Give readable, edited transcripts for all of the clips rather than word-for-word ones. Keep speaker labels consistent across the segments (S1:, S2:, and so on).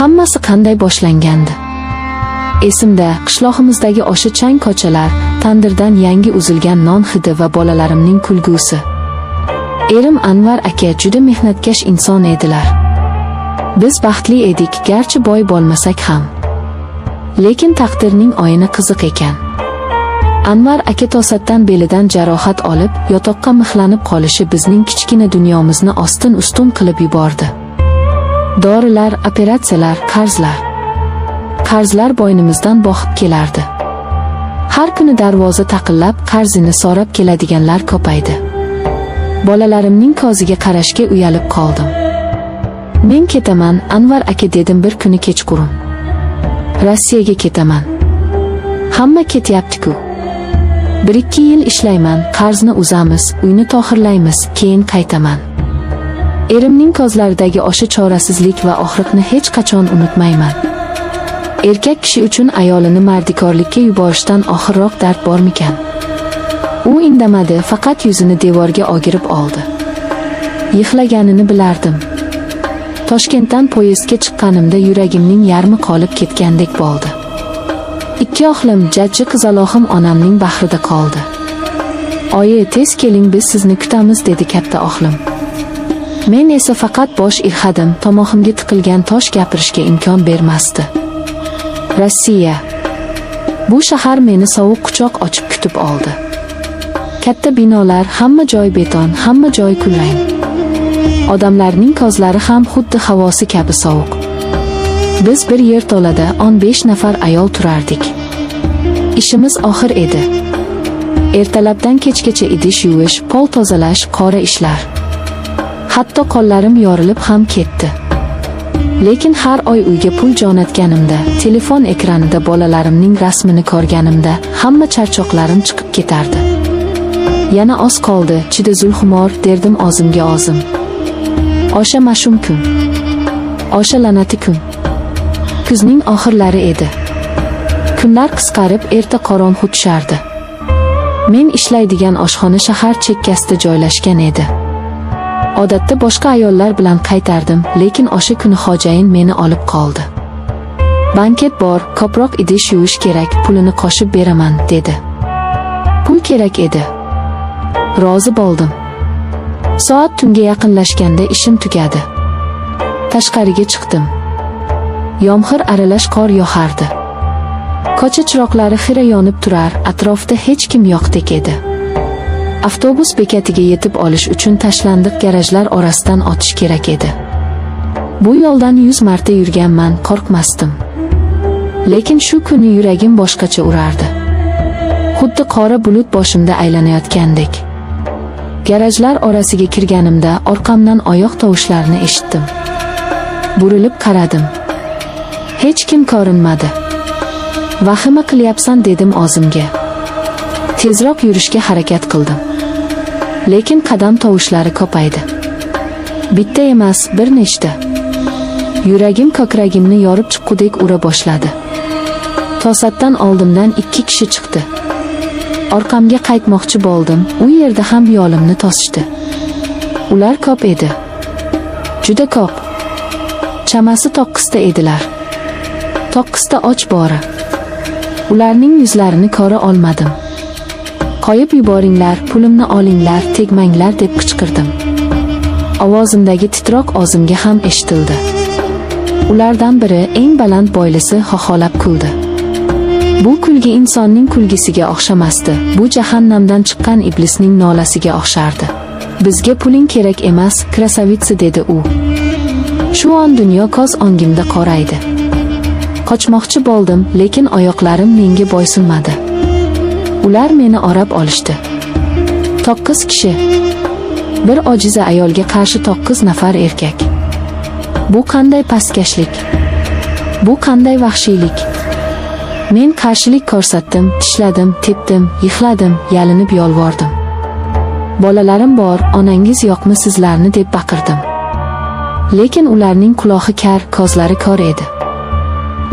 S1: Hammasi qanday boshlangandi? Esimda qishlog'imizdagi o'sha chang ko'chalar, tandirdan yangi uzilgan non hidi va bolalarimning kulgusi. Erim Anvar aka juda mehnatkash inson edilar. Biz baxtli edik, garchi boy bo'lmasak ham. Lekin taqdirning o'yini qiziq ekan. Anvar aka to'satdan belidan jarohat olib, yotoqqa mixlanib qolishi bizning kichkina dunyomizni ostin-ustun qilib yubordi. Dorilar, operatsiyalar, qarzlar bo'ynimizdan boqib kelardi. Har kuni darvoza taqillab, qarzini so'rab keladiganlar ko'paydi. Bolalarimning ko'ziga qarashga uyalib qoldim. Men ketaman, Anvar aka dedim bir kuni kechqurun. Rossiyaga ketaman. Hamma ketyapti-ku. 1-2 yil ishlayman, qarzni uzamiz, uyni to'xirlaymiz, keyin qaytaman. Erimning ko'zlaridagi o'sha chorasizlik va og'riqni hech qachon unutmayman. Erkak kishi uchun ayolini mardikorlikka yuborishdan oxirroq dard bormikan? U indamadi, faqat yuzini devorga o'girib oldi. Yig'laganini bilardim. Toshkentdan poyezdga chiqqanimda yuragimning yarmi qolib ketgandek bo'ldi. 2 o'g'lim, jajji qizaloqim onamning bag'rida qoldi. "Oyi, tez keling, biz sizni kutamiz", dedi katta o'g'lim. Men esa faqat bosh irg'adim, tomog'imga tiqilgan tosh gapirishga imkon bermasdi. Rossiya. Bu shahar meni sovuq quchoq ochib kutib oldi. Katta binolar, hamma joy beton, hamma joy kulrang. Odamlarning ko'zlari ham xuddi havosi kabi sovuq. Biz bir yerto'lada 15 nafar ayol turardik. Ishimiz oxir edi. Ertalabdan kechgacha idish yuvish, pol tozalash, qora ishlar. Hatto qo'llarim yorilib ham ketdi. Lekin har oy uyga pul jo'natganimda, telefon ekranida bolalarimning rasmini ko'rganimda, hamma charchoqlarim chiqib ketardi. Yana oz qoldi, chida Zulxumor, derdim o'zimga o'zim. O'sha mash'um kun. O'sha la'nati kun. Kuzning oxirlari edi. Kunlar qisqarib, erta qorong'u tushardi. Men ishlaydigan oshxona shahar chekkasida joylashgan edi. Odatda boshqa ayollar bilan qaytardim, lekin o'sha kuni xo'jayin meni olib qoldi. "Banket bor, ko'proq idish yuvish kerak, pulini qo'shib beraman", dedi. Pul kerak edi. Rozi bo'ldim. Soat tunga yaqinlashganda ishim tugadi. Tashqariga chiqdim. Yomg'ir aralash qor yog'ardi. Ko'cha chiroqlari xira yonib turar, atrofda hech kim yo'qdek edi. Avtobus bekatiga yetib olish uchun tashlandiq garajlar orasidan o'tish kerak edi. Bu yo'ldan 100 marta yurganman, qo'rqmasdim. Lekin shu kuni yuragim boshqacha urardi. Xuddi qora bulut boshimda aylanayotgandek. Garajlar orasiga kirganimda orqamdan oyoq tovushlarini eshitdim. Burilib qaradim. Hech kim ko'rinmadi. "Vahima qilyapsan", dedim o'zimga. Tezroq yurishga harakat qildim. Lekin qadam tovushlari ko'paydi. Bitta emas, bir nechta. Yuragim ko'kragimni yorib chiqqudek ura boshladi. To'satdan oldimdan 2 kishi chiqdi. Orqamga qaytmoqchi bo'ldim, u yerda ham yo'limni to'sishdi. Ular ko'p edi. Juda ko'p. Chamasi 9 ta edilar. 9 ta och bora. Ularning yuzlarini ko'ra olmadim. "Qo'yib yuboringlar, pulimni olinglar, tegmanglar", deb qichqirdim. Ovozimdagi titroq o'zimga ham eshitildi. Ulardan biri, eng baland bo'ylisi, xoxolab kuldi. Bu kulgi insonning kulgisiga o'xshamasdi, bu jahannamdan chiqqan iblisning nolasiga o'xshardi. "Bizga puling kerak emas, krasavitsa", dedi u. Shu on dunyo ko'z o'ngimda qoraydi. Qochmoqchi bo'ldim, lekin oyoqlarim menga bo'ysunmadi. Ular meni orab olishdi. 9 kishi. Bir ojiza ayolga qarshi 9 nafar erkak. Bu qanday pastkashlik? Bu qanday vahshiylik? Men qarshilik ko'rsatdim, tishladim, tepdim, yig'ladim, yalinib yolvordim. "Bolalarim bor, onangiz yo'qmi sizlarni?" deb baqirdim. Lekin ularning quloqi kar, ko'zlari ko'r edi.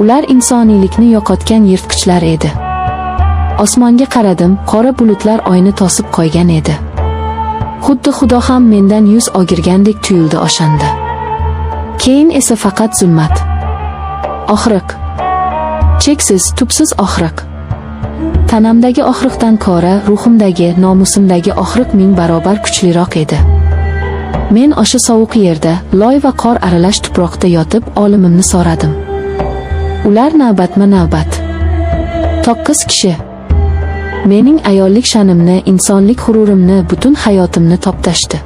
S1: Ular insoniylikni yo'qotgan yirtqichlar edi. Osmonga qaradim, qora bulutlar oyni to'sib qo'ygan edi. Xuddi Xudo ham mendan yuz o'girgandek tuyuldi o'shanda. Keyin esa faqat zulmat. Og'riq. Cheksiz, tubsiz og'riq. Tanamdagi og'riqdan ko'ra ruhimdagi, nomusimdagi og'riq ming barobar kuchliroq edi. Men o'sha sovuq yerda, loy va qor aralash tuproqda yotib olimimni so'radim. Ular navbatma-navbat. 9 kishi. Mening ayollik sha'nimni, insonlik g'ururimni, butun hayotimni toptashdi.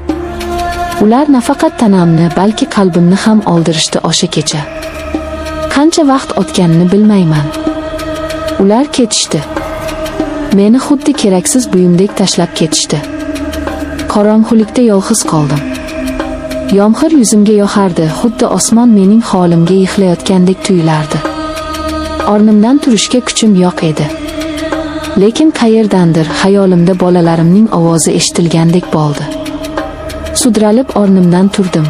S1: Ular nafaqat tanamni, balki qalbimni ham oldirishdi o'sha kecha. Qancha vaqt o'tganini bilmayman. Ular ketishdi. Meni xuddi keraksiz buyumdek tashlab ketishdi. Qorong'ulikda yolg'iz qoldim. Yomg'ir yuzimga yog'ardi, xuddi osmon mening holimga yig'layotgandek tuyulardi. O'rnimdan turishga kuchim yo'q edi. Lekin qayerdandir xayolimda bolalarimning ovozi eshitilgandek bo'ldi. Sudralib o'rnimdan turdim.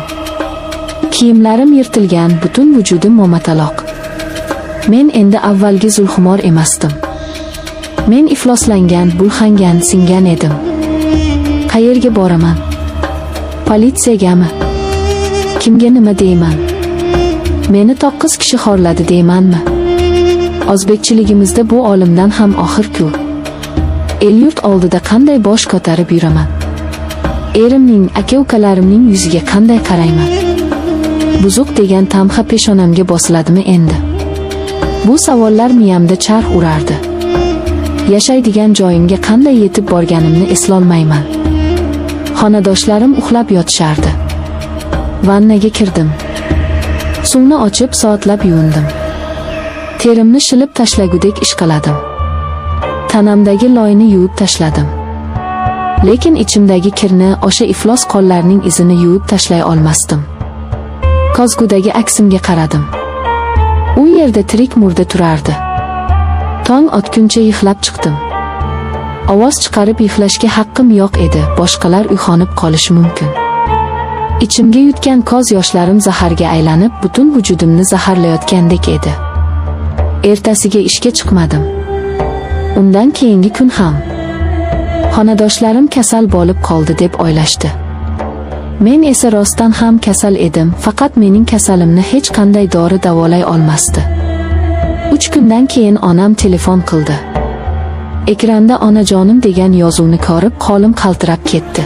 S1: Kiyimlarim yirtilgan, butun vujudim momataloq. Men endi avvalgi Zulxumor emasdim. Men ifloslangan, bulg'angan, singan edim. Qayerga boraman? Politsiyagami? Kimga nima deyman? Meni 9 kishi xorladi deymanmi? O'zbekchiligimizda bu olimdan ham oxir-ku. El-yurt oldida qanday bosh ko'tarib yuraman? Erimning, aka-ukalarimning yuziga qanday qarayman? Buzuq degan tamg'a peshonamga bosiladimi endi? Bu savollar miyamda charx urardi. Yashaydigan joyimga qanday yetib borganimni eslolmayman. Xonadoshlarim uxlab yotishardi. Vannaga kirdim. Suvni ochib soatlab yuvindim. Terimni shilib tashlagudek ishqaladim. Tanamdagi loyni yuvib tashladim. Lekin ichimdagi kirni, o'sha iflos qonlarning izini yuvib tashlay olmasdim. Kozgudagi aksimga qaradim. U yerda tirik murda turardi. Tong otguncha yig'lab chiqdim. Ovoz chiqarib yig'lashga haqqim yo'q edi, boshqalar uyg'onib qolishi mumkin. Ichimga yutgan ko'z yoshlarim zaharga aylanib, butun vujudimni zaharlayotgandek edi. Ertasiga ishga chiqmadim. Undan keyingi kun ham. Xonadoshlarim kasal bo'lib qoldi deb o'ylashdi. Men esa rostdan ham kasal edim, faqat mening kasalimni hech qanday dori davolay olmasdi. 3 kundan keyin onam telefon qildi. Ekranda onajonim degan yozuvni ko'rib qo'lim qaltirab ketdi.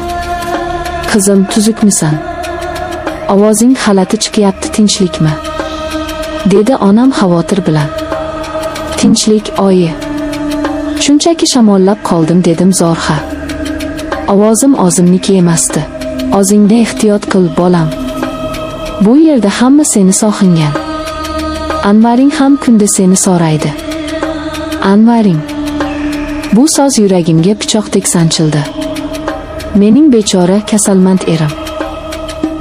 S1: Qizim, tuzukmisan? Ovozing g'alati chiqyapti, tinchlikmi? Dedi onam xavotir bilan. Tinchlik, oyi. Shunchaki shamollab qoldim, dedim zo'rg'a. Ovozim o'zimniki emasdi. O'zingda ehtiyot qil, bolam. Bu yerda hamma seni sog'ingan. Anvaring ham kunda seni so'raydi. Anvaring. Bu so'z yuragimga pichoqdek sanchildi. Mening bechora kasalmand erim.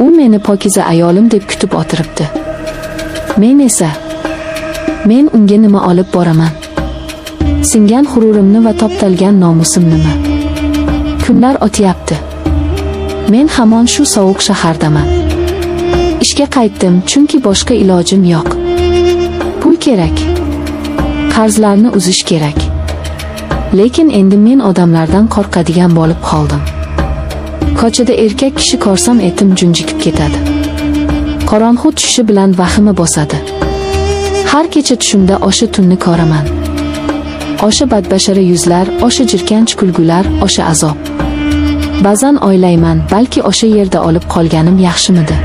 S1: U meni pokiza ayolim deb kutib o'tiribdi. Men unga nima olib boraman? Singan g'ururimni va toptalgan nomusimnimi? Kunlar o'tyapti. Men hamon shu sovuq shahardaman. Ishga qaytdim, chunki boshqa ilojim yo'q. Pul kerak. Qarzlarni uzish kerak. Lekin endi men odamlardan qo'rqadigan bo'lib qoldim. Ko'chada erkak kishi ko'rsam etim junjikib ketadi. Qorong'u tushishi bilan vahima bosadi. Har kecha tushimda o'sha tunni ko'raman. O'sha badbashara yuzlar, o'sha jirkanch kulgular, o'sha azob. Ba'zan o'ylayman, balki o'sha yerda olib qolganim yaxshimidi?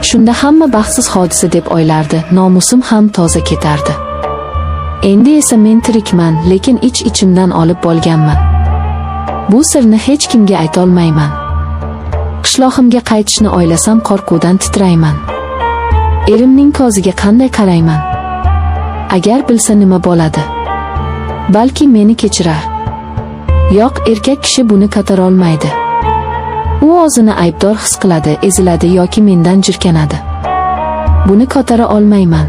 S1: Shunda hamma baxtsiz hodisa deb o'ylardi, nomusim ham toza ketardi. Endi esa men tirikman, lekin ich-ichimdan olib bo'lganman. Bu sirni hech kimga ayta olmayman. Qishlog'imga qaytishni o'ylasam qo'rquvdan titrayman. Erimning ko'ziga qanday qarayman? Agar bilsa nima bo'ladi? Balki meni kechirar. Yo'q, erkak kishi buni ko'tara olmaydi. U o'zini aybdor his qiladi, eziladi yoki mendan jirkanadi. Buni ko'tara olmayman.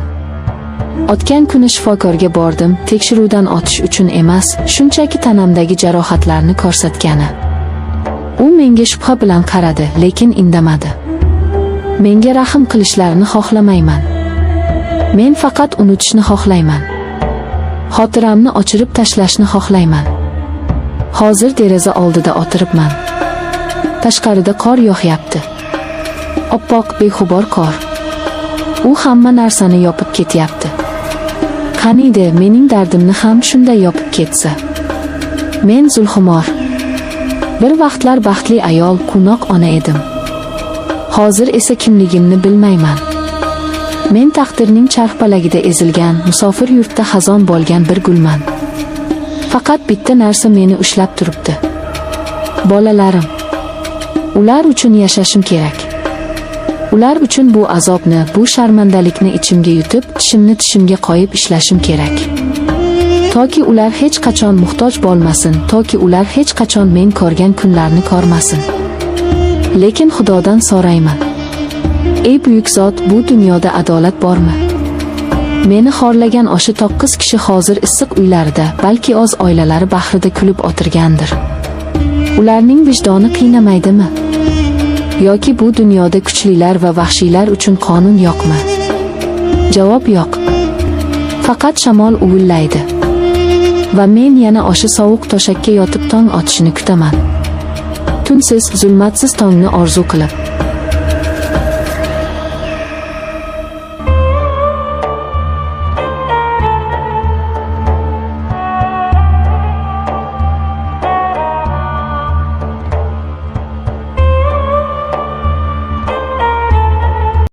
S1: O'tgan kuni shifokorga bordim, tekshiruvdan o'tish uchun emas, shunchaki tanamdagi jarohatlarni ko'rsatgani. U menga shubha bilan qaradi, lekin indamadi. Menga rahm qilishlarini xohlamayman. Men faqat unutishni xohlayman. Xotiramni o'chirib tashlashni xohlayman. Hozir deraza oldida o'tiribman. Tashqarida qor yog'yapti. Oppoq, beg'ubor qor. U hamma narsani yopib ketyapti. Qaniydi mening dardimni ham shunday yopib ketsa. Men Zulxumor. Bir vaqtlar baxtli ayol, quvnoq ona edim. Hozir esa kimligimni bilmayman. Men taqdirning charxpalagida ezilgan, musofir yurtda xazon bo'lgan bir gulman. Faqat bitta narsa meni ushlab turibdi. Bolalarim. Ular uchun yashashim kerak. Ular uchun bu azobni, bu sharmandalikni ichimga yutib, tishimga qo'yib ishlashim kerak. Toki ular hech qachon muhtoj bo'lmasin, toki ular hech qachon men ko'rgan kunlarni ko'rmasin. Lekin Xudodan so'rayman. Ey buyuk zot, bu dunyoda adolat bormi? Meni xorlagan o'sha 9 kishi hozir issiq uylarida, balki o'z oilalari bahrida kulib o'tirgandir. Ularning vijdoni qiynamaydimi? Yoki bu dunyoda kuchlilar va vahshiylar uchun qonun yo'qmi? Javob yo'q. Faqat shamol uvillaydi. Va men yana o'sha sovuq to'shakka yotib tong otishini kutaman. Tunsiz, zulmatsiz tongni orzu qilib.